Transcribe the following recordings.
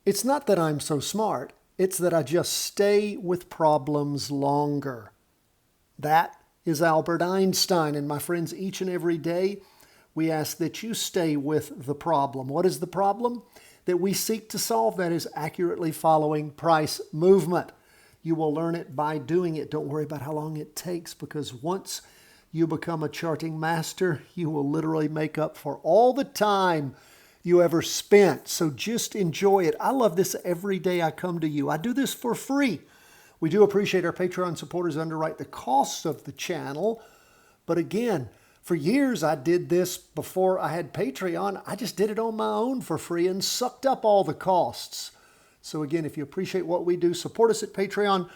It's not that I'm so smart. It's that I just stay with problems longer. That is Albert Einstein. And my friends, each and every day, we ask that you stay with the problem. What is the problem that we seek to solve? That is accurately following price movement. You will learn it by doing it. Don't worry about how long it takes, because once you become a charting master, you will literally make up for all the time you ever spent. So just enjoy it. I love this every day I come to you. I do this for free. We do appreciate our Patreon supporters underwrite the costs of the channel. But again, for years I did this before I had Patreon. I just did it on my own for free and sucked up all the costs. So again, if you appreciate what we do, support us at Patreon.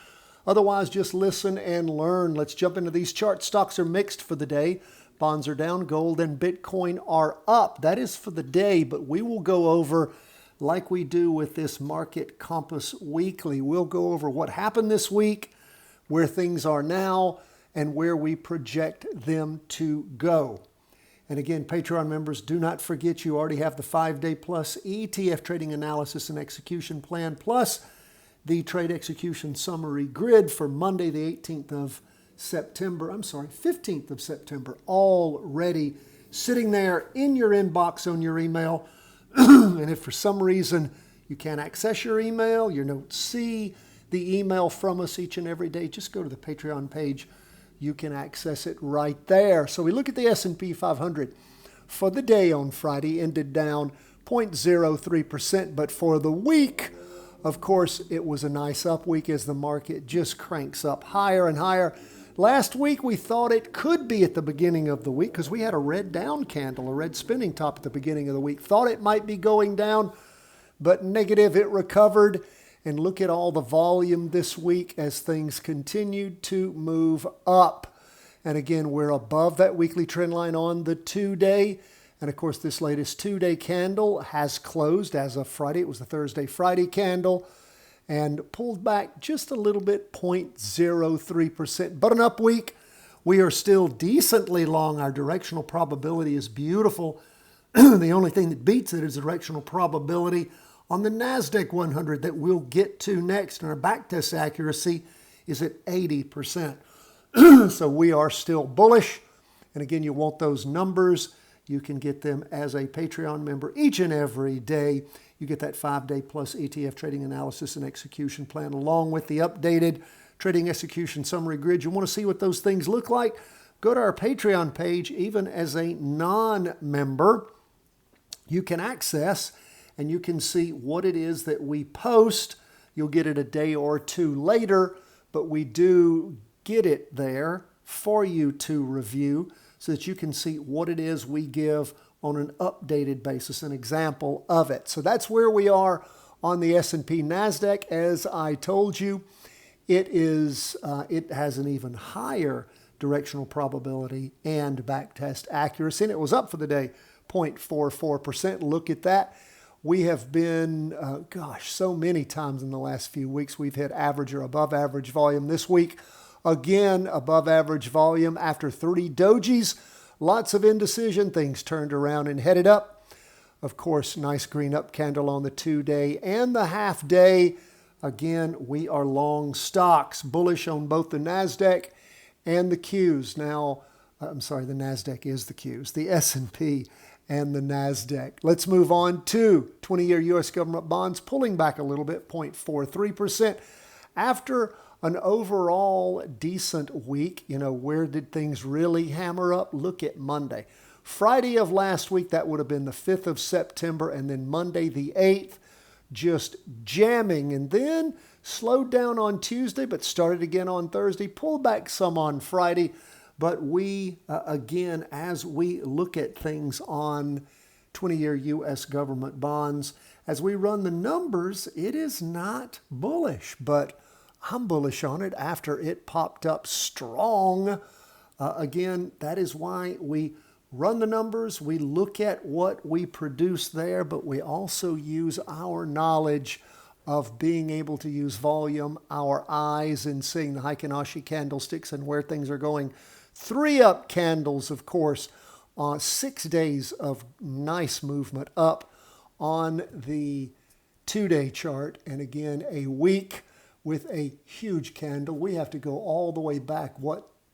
Otherwise, just listen and learn. Let's jump into these charts. Stocks are mixed for the day. Bonds are down. Gold and Bitcoin are up. That is for the day, but we will go over, like we do with this Market Compass Weekly, we'll go over what happened this week, where things are now, and where we project them to go. And again, Patreon members, do not forget you already have the 5-day plus ETF trading analysis and execution plan, plus the trade execution summary grid for Monday, the 15th of September, already sitting there in your inbox on your email. And if for some reason you can't access your email, you don't see the email from us each and every day, just go to the Patreon page. You can access it right there. So we look at the S&P 500 for the day on Friday, ended down 0.03%. But for the week, of course, it was a nice up week as the market just cranks up higher and higher. Last week, we thought it could be at the beginning of the week because we had a red down candle, a red spinning top at the beginning of the week. Thought it might be going down, but negative, it recovered. And look at all the volume this week as things continued to move up. And again, we're above that weekly trend line on the 2-day. And of course, this latest 2-day candle has closed as of Friday. It was the Thursday-Friday candle and pulled back just a little bit, 0.03%. But an up week. We are still decently long. Our directional probability is beautiful. The only thing that beats it is directional probability on the NASDAQ 100 that we'll get to next. And our backtest accuracy is at 80%. So we are still bullish. And again, you want those numbers. You can get them as a Patreon member each and every day. You get that 5-day plus ETF trading analysis and execution plan along with the updated trading execution summary grid. You want to see what those things look like? Go to our Patreon page. Even as a non-member, you can access and you can see what it is that we post. You'll get it a day or two later, but we do get it there for you to review so that you can see what it is we give on an updated basis, an example of it. So that's where we are on the S&P NASDAQ. As I told you, it has an even higher directional probability and backtest accuracy, and it was up for the day, 0.44%. Look at that. We have been, so many times in the last few weeks, we've hit average or above average volume. This week, again, above average volume after 3 dojis. Lots of indecision. Things turned around and headed up. Of course, nice green up candle on the 2-day and the half-day. Again, we are long stocks, bullish on both the NASDAQ and the Qs. Now, the NASDAQ is the Qs, the S&P and the NASDAQ. Let's move on to 20-year U.S. government bonds, pulling back a little bit, 0.43%. After an overall decent week, where did things really hammer up? Look at Monday. Friday of last week, that would have been the 5th of September, and then Monday the 8th, just jamming, and then slowed down on Tuesday, but started again on Thursday, pulled back some on Friday. But we, again, as we look at things on 20-year U.S. government bonds, as we run the numbers, it is not bullish, but I'm bullish on it after it popped up strong. Again, that is why we run the numbers. We look at what we produce there, but we also use our knowledge of being able to use volume, our eyes in seeing the Heikin-Ashi candlesticks and where things are going. 3 up candles, of course, 6 days of nice movement up on the 2-day chart, and again, a week with a huge candle. We have to go all the way back,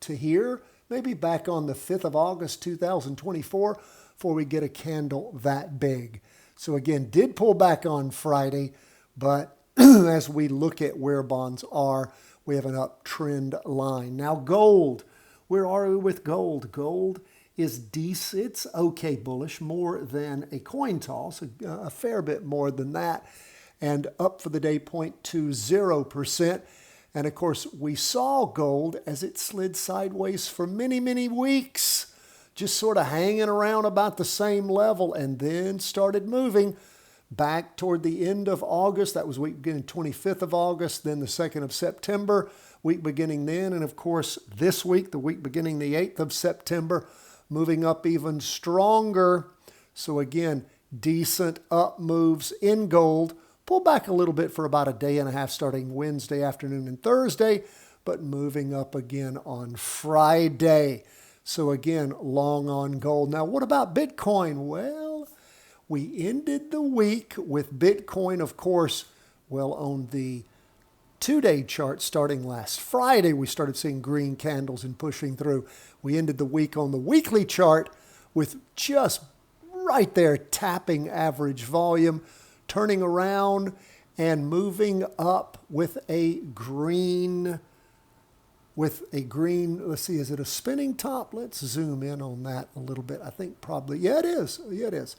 to here? Maybe back on the 5th of August, 2024, before we get a candle that big. So again, did pull back on Friday, but as we look at where bonds are, we have an uptrend line. Now gold, where are we with gold? Gold is decent. It's okay bullish, more than a coin toss, a fair bit more than that, and up for the day 0.20%. And of course, we saw gold as it slid sideways for many, many weeks, just sort of hanging around about the same level, and then started moving back toward the end of August. That was week beginning 25th of August, then the 2nd of September, week beginning then. And of course, this week, the week beginning the 8th of September, moving up even stronger. So again, decent up moves in gold. Pull back a little bit for about a day and a half starting Wednesday afternoon and Thursday, but moving up again on Friday. So again, long on gold. Now, what about Bitcoin? Well, we ended the week with Bitcoin, of course, well, on the 2-day chart starting last Friday, we started seeing green candles and pushing through. We ended the week on the weekly chart with just right there tapping average volume, turning around and moving up with a green, let's see, is it a spinning top? Let's zoom in on that a little bit. I think probably, yeah, it is. Yeah, it is.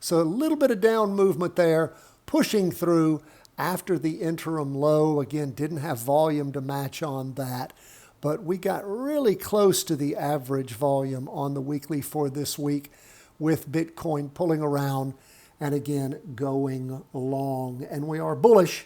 So a little bit of down movement there, pushing through after the interim low. Again, didn't have volume to match on that, but we got really close to the average volume on the weekly for this week with Bitcoin pulling around and again going long. And we are bullish,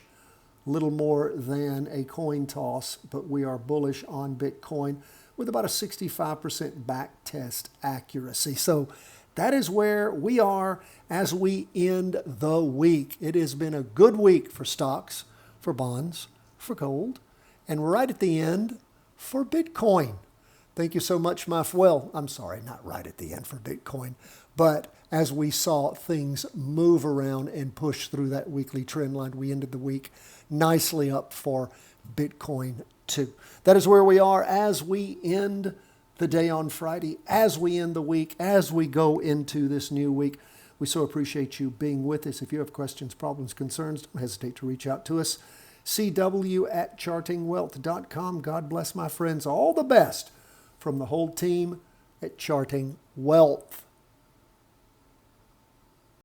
a little more than a coin toss, but we are bullish on Bitcoin with about a 65% back test accuracy. So that is where we are as we end the week. It has been a good week for stocks, for bonds, for gold, and right at the end for Bitcoin. Thank you so much, I'm sorry, not right at the end for Bitcoin, but as we saw things move around and push through that weekly trend line, we ended the week nicely up for Bitcoin too. That is where we are as we end the day on Friday, as we end the week, as we go into this new week. We so appreciate you being with us. If you have questions, problems, concerns, don't hesitate to reach out to us. CW@chartingwealth.com. God bless, my friends. All the best from the whole team at Charting Wealth.